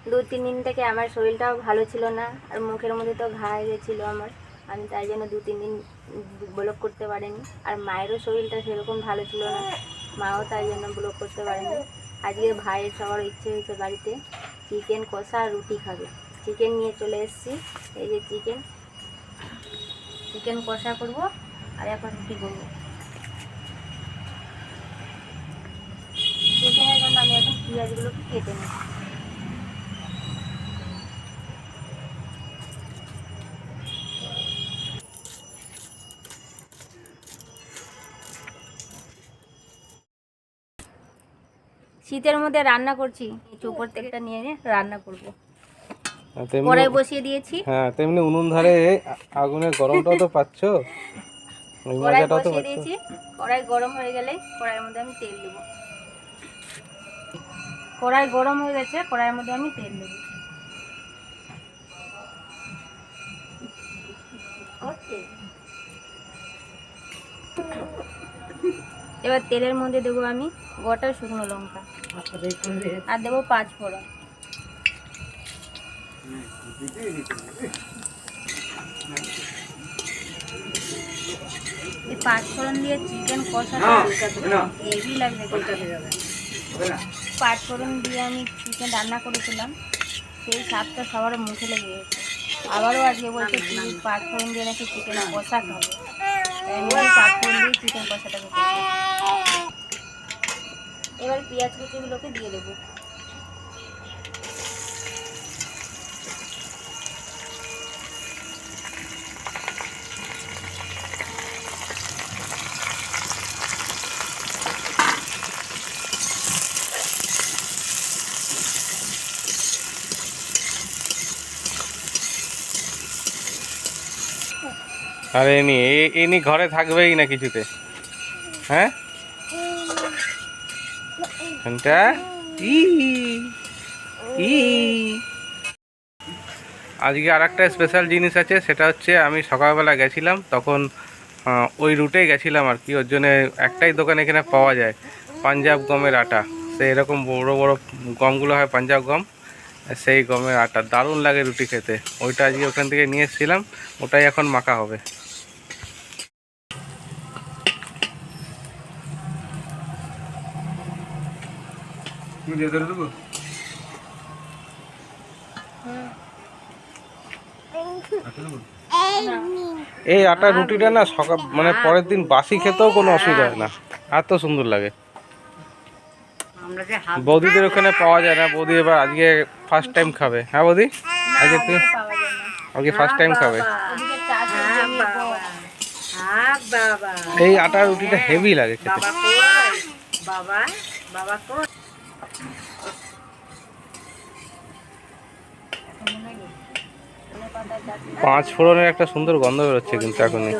2-3 দিন থেকে আমার শরীরটাও ভালো ছিল না, আর মুখের মধ্যে তো ঘা হয়ে গেছিলো আমার। আমি তাই জন্য 2-3 দিন ব্লগ করতে পারিনি। আর মায়েরও শরীরটা সেরকম ভালো ছিল না, মাও তাই জন্য ব্লগ করতে পারেনি। আজকে ভাইয়ের সবার ইচ্ছে হয়েছে বাড়িতে চিকেন কষা আর রুটি খাবে। চিকেন নিয়ে চলে এসেছি, এই যে চিকেন কষা করব আর এখন রুটি করবো। চিকেনের জন্য আমি এখন পেঁয়াজগুলোকে কেটে নিই। শীতের মধ্যে রান্না করছি, উপর থেকে নিয়ে রান্না করব। কড়াই বসিয়ে দিয়েছি। হ্যাঁ, তেমনি উনুন ধারে আগুনের গরমটাও তো পাচ্ছো, ওই মজাটাও তো পাচ্ছো। দিয়েছি, কড়াই গরম হয়ে গেলে কড়াইয়ের মধ্যে আমি তেল দেব। কড়াই গরম হয়ে গেছে, কড়াইয়ের মধ্যে আমি তেল দেব। এবার তেলের মধ্যে দেবো আমি গোটা শুকনো লঙ্কা আর দেবো 5 ফোড়ন। এই 5 ফোড়ন দিয়ে চিকেন কষাটা হেভি লাগবে। 5 ফোড়ন দিয়ে আমি চিকেন রান্না করেছিলাম, সেই স্বাদটা সবার মুখে লেগে গেছে। আবারও আজকে বলছে 5 ফোড়ন দিয়ে নাকি চিকেন কষা খাবে, তাই আমি 5 ফোড়ন দিয়ে চিকেন কষাটাকে করবো। এবার পেঁয়াজ কুচিগুলোকে দিয়ে দেবো। আর এনি ঘরে থাকবেই না কিছুতে, হ্যাঁ আজকে আর একটা স্পেশাল জিনিস আছে, সেটা হচ্ছে আমি সকালবেলা গেছিলাম, তখন ওই রুটেই গেছিলাম আর কি। ওর জন্য একটাই দোকান এখানে পাওয়া যায়, পাঞ্জাব গমের আটা। সে এরকম বড় বড় গমগুলো হয় পাঞ্জাব গম, সেই গমের আটা দারুণ লাগে রুটি খেতে। ওইটা আজকে ওখান থেকে নিয়ে এসেছিলাম, ওটাই এখন মাখা হবে। এই আটা রুটিটা না সকাল মানে পরের দিন বাসি খেতেও কোনো অসুবিধা হয় না, এত সুন্দর লাগে। বৌদিদের ওখানে পাওয়া যায় না, বৌদি এবার আজকে ফার্স্ট টাইম খাবে। হ্যাঁ বৌদি, আজকে ফার্স্ট টাইম খাবে। এই আটা রুটিটা হেভি লাগে খেতে। 5 ফোড়নের একটা সুন্দর গন্ধ বেরোচ্ছে কিন্তু এখনই।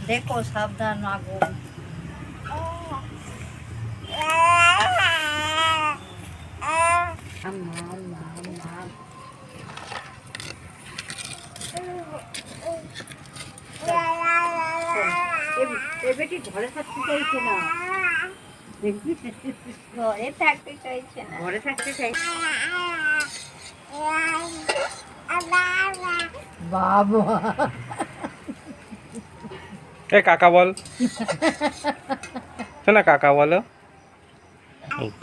দেখো সাবধান আগুন। বেটি ঘরে থাকতে চাইছে না, ঘরে থাকতে চাইছে না, ঘরে থাকতে চাইছে বাবা। এ কাকা বল, শোনা কাকা বলো।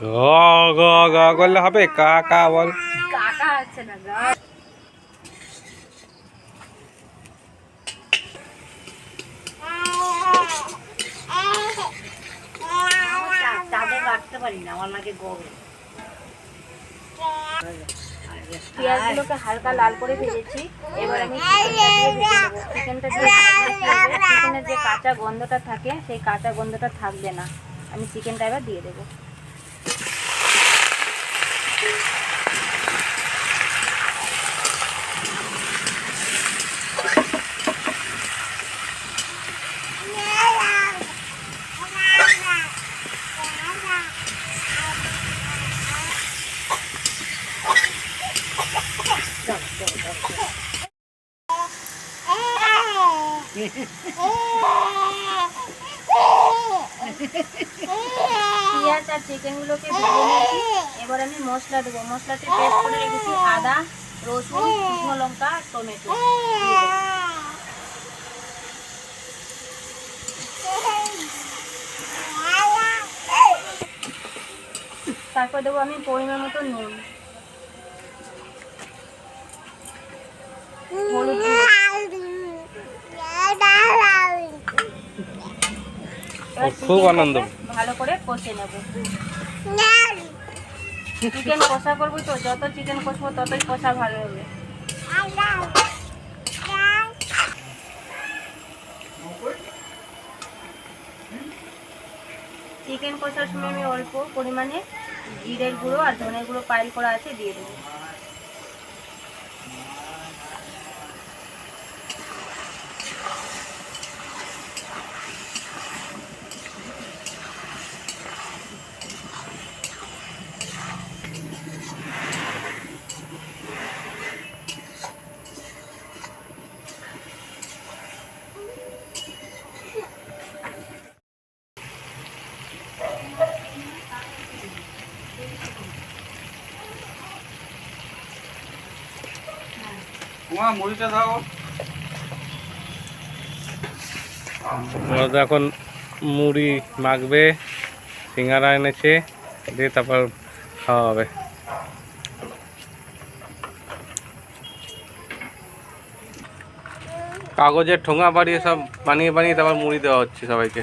গ গ গ করলে হবে, কাকা বল। কাকা আছে না গা। রাখতে পারি না, আমার লাগে গরম। পেঁয়াজগুলোকে হালকা লাল করে ভেজেছি, এবার আমি চিকেনটা দিয়ে চিকেনের যে কাঁচা গন্ধটা থাকে সেই কাঁচা গন্ধটা থাকবে না। আমি চিকেনটা এবার দিয়ে দেবো। পেঁয়াজ আর চিকেনগুলোকে ভেজে নিয়েছি। এবার আমি মশলা দেবো। মশলাতে পেস্ট করে রেখেছি আদা, রসুন, শুকনো লঙ্কা, টমেটো দিয়ে দেবো। তারপর দেবো আমি পরিমাণ মতো নুন, হলুদ গুঁড়ো। এবার খুব আনন্দ। ভালো করে কষে নেব। চিকেন কষা করবো তো, যত চিকেন কষবো ততই কষা ভালো হবে। চিকেন কষার সময় আমি অল্প পরিমাণে জিরের গুঁড়ো আর ধনের গুঁড়ো পাইল করা আছে দিয়ে দেবো। মুড়িটা দাও। ওরা তো এখন মুড়ি মাখবে, সিঙ্গারা এনেছে, দিয়ে তারপর খাওয়া হবে। কাগজের ঠোঙা বানিয়ে সব বানিয়ে তারপর মুড়ি দেওয়া হচ্ছে সবাইকে।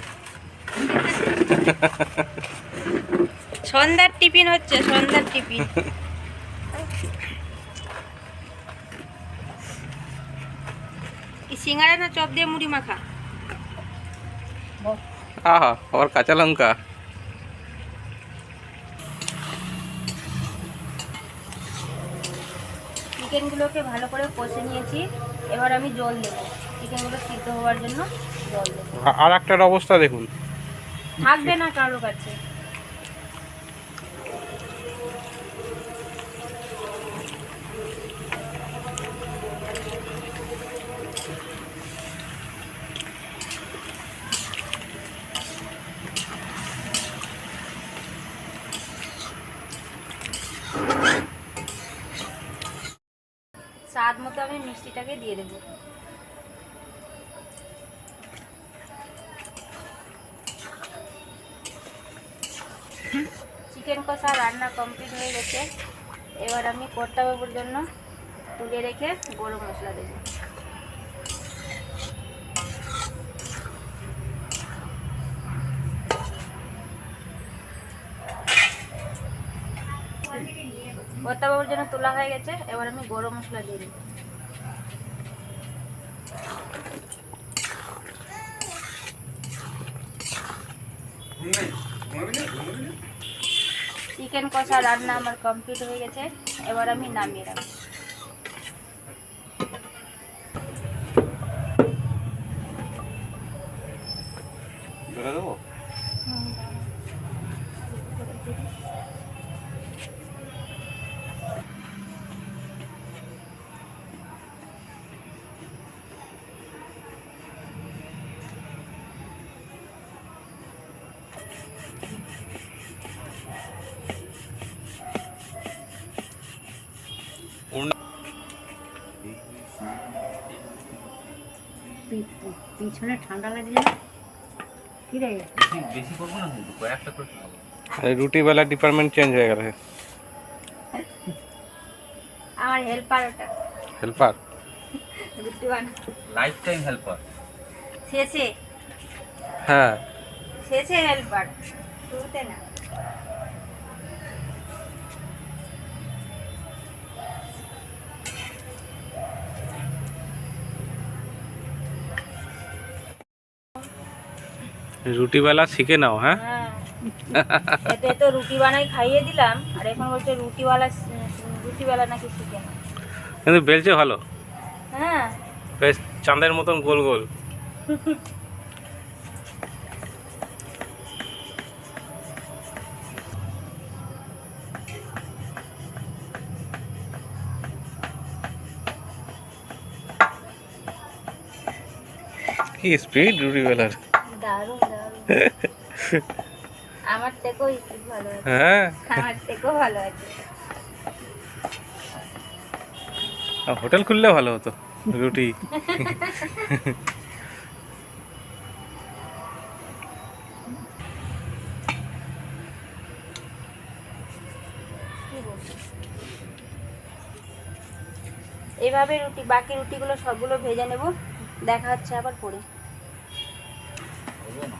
সন্ধ্যার টিফিন হচ্ছে, সন্ধ্যার টিফিন। সিঙ্গারা না চপ দিয়ে মুড়ি মাখা? আহা, আবার কাঁচা লঙ্কা। চিকেনগুলোকে ভালো করে কষে নিয়েছি। এবার আমি জল দেবো, চিকেনগুলো সিদ্ধ হওয়ার জন্য জল দেবো। আর একটার অবস্থা দেখুন, থাকবে না কারো কাছে। স্বাদ মতো আমি মিষ্টিটাকে দিয়ে দেবো। চিকেন কষা রান্না কমপ্লিট হয়ে গেছে। এবার আমি কর্তা বাবুর জন্য তুলে রেখে গরম মশলা দেবো। কর্তা বাবুর জন্য তোলা হয়ে গেছে। এবার আমি গরম মশলা দিয়ে দেবো। চিকেন কষা রান্না আমার কমপ্লিট হয়ে গেছে। এবার আমি নামিয়ে রাখবো। দেবো। পিছনে ঠান্ডা লাগছে না কি রে? বেশি করবো না, কিন্তু কয়েকটা করে খাবো। রুটিওয়ালা ডিপার্টমেন্ট চেঞ্জ হয়ে গেল। আমার হেল্পার ওটা, হেল্পার রুটি বানা লাইফ টাইম হেল্পার। শেষে, হ্যাঁ। শেষে হেল্পার, শুরুতে না। রুটিওয়ালা শিখে নাও। হ্যাঁ, হ্যাঁ, এতে তো রুটি বানাই খাইয়ে দিলাম, আর এখন বলছে রুটিওয়ালা নাকি শিখে না। কিন্তু বেলছে ভালো, হ্যাঁ, বেশ চাঁদের মতন গোল গোল। কি স্পিড রুটি বেলার। দারুণ দারুণ। আমার থেকেও স্পিড ভালো আছে। হ্যাঁ, আমার থেকেও ভালো আছে। হোটেল খুললে ভালো হতো রুটি। কি বলবো? এইভাবে রুটি, বাকি রুটিগুলো সবগুলো ভেজে নেব। দেখা হচ্ছে আবার পরে। হবে না